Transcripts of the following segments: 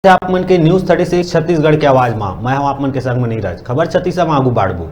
आप मन के न्यूज 36 छत्तीसगढ़ के आवाज में मैं हूं आप मन के संग में नीरज। खबर छत्तीसा में आगू बाढ़बू।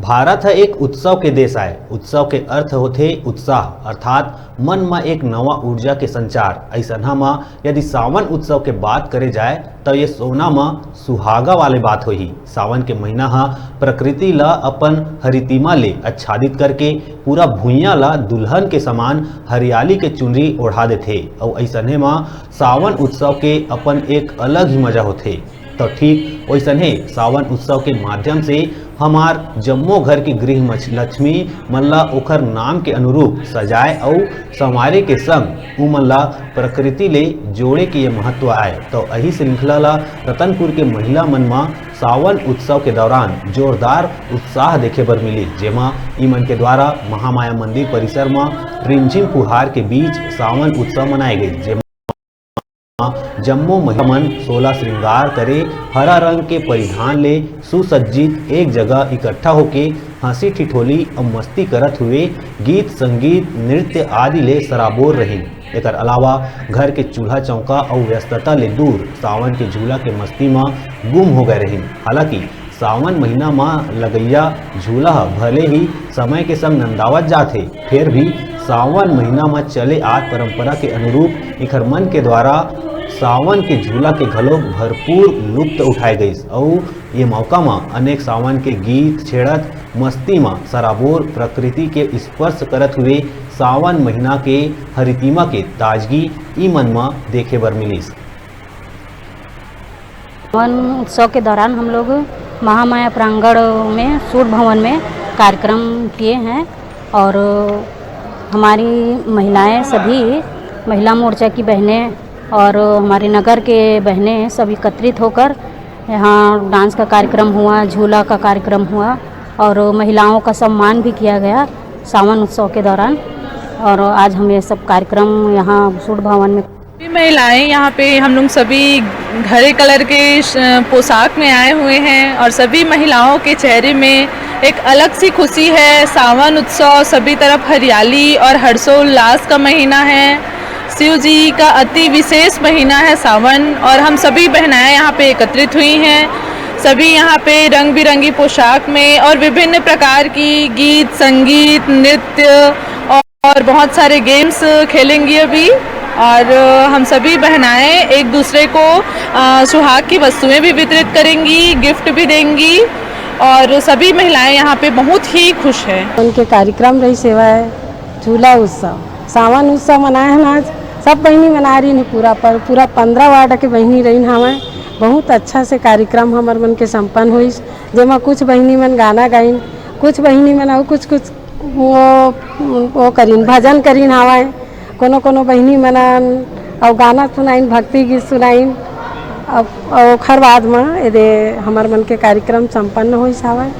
भारत है एक उत्सव के देश आए। उत्सव के अर्थ होते उत्साह, अर्थात मन में एक नवा ऊर्जा के संचार। ऐसा में यदि सावन उत्सव के बात करे जाए तो ये सोना में सुहागा वाले बात होही। सावन के महीना हा प्रकृति ला अपन हरितिमा ले आच्छादित करके पूरा भुइयां ला दुल्हन के समान हरियाली के चुनरी ओढ़ा देथे। और ऐसने में सावन उत्सव के अपन एक अलग ही मजा होथे। तो ठीक वैसने सावन उत्सव के माध्यम से हमार जम्मो घर की गृह लक्ष्मी मन ला ओखर नाम के अनुरूप सजाए और संवारे के संग उमन ला प्रकृति ले जोड़े के ये महत्व आए। तो यही श्रृंखला ला रतनपुर के महिला मन में सावन उत्सव के दौरान जोरदार उत्साह देखे बर मिली, जेमा इमन के द्वारा महामाया मंदिर परिसर में रिमझिम फुहार के बीच सावन उत्सव मनाए गए। जम्मो महिला मन 16 श्रृंगार करे हरा रंग के परिधान ले सुसज्जित एक जगह इकट्ठा होके हंसी ठिठोली और मस्ती करत हुए गीत संगीत नृत्य आदि ले सराबोर रही। एकर अलावा घर के चूल्हा चौका और व्यस्तता ले दूर सावन के झूला के मस्ती में गुम हो गए रही। हालांकि सावन महीना में लगैया झूला भले ही समय के संग नंदावत जाते, फिर भी सावन महीना में चले आत परंपरा के अनुरूप इखर मन के द्वारा सावन के झूला के घलो भरपूर लुप्त उठाए गई। और ये मौका में अनेक सावन के गीत छेड़त मस्ती में सराबोर प्रकृति के स्पर्श करत हुए सावन महीना के हरितिमा के ताजगी ई मन में देखे बर मिली। सावन उत्सव के दौरान हम लोग महामाया प्रांगण में सूर्य भवन में कार्यक्रम किए हैं और हमारी महिलाएं, सभी महिला मोर्चा की बहनें और हमारे नगर के बहनें सब एकत्रित होकर यहाँ डांस का कार्यक्रम हुआ, झूला का कार्यक्रम हुआ और महिलाओं का सम्मान भी किया गया सावन उत्सव के दौरान। और आज हम ये सब कार्यक्रम यहाँ सूर्य भवन में महिलाएं यहाँ पे हम लोग सभी हरे कलर के पोशाक में आए हुए हैं और सभी महिलाओं के चेहरे में एक अलग सी खुशी है। सावन उत्सव सभी तरफ हरियाली और हर्षोल्लास का महीना है। शिव जी का अति विशेष महीना है सावन और हम सभी बहनाएं यहाँ पे एकत्रित हुई हैं। सभी यहाँ पे रंग बिरंगी पोशाक में और विभिन्न प्रकार की गीत संगीत नृत्य और बहुत सारे गेम्स खेलेंगी अभी। और हम सभी बहनाएं एक दूसरे को सुहाग की वस्तुएं भी वितरित करेंगी, गिफ्ट भी देंगी और सभी महिलाएं यहाँ पे बहुत ही खुश हैं। उनके कार्यक्रम रही सेवा है झूला उत्सव, सावन उत्सव मनाए हैं। आज सब बहनी मना रही हैं, पूरा 15 वार्ड के बहनी रही हमें। बहुत अच्छा से कार्यक्रम हमार मन के संपन्न हुई, जेमा कुछ बहनी मन गाना गाइन, कुछ बहनी मन और कुछ वो करीन भजन करीन हवाए, कोनो बहनी मन और गाना सुनाइन, भक्ति गीत सुनाइन। और खर बाद में यदि हमार मन के कार्यक्रम संपन्न हुई हवाए।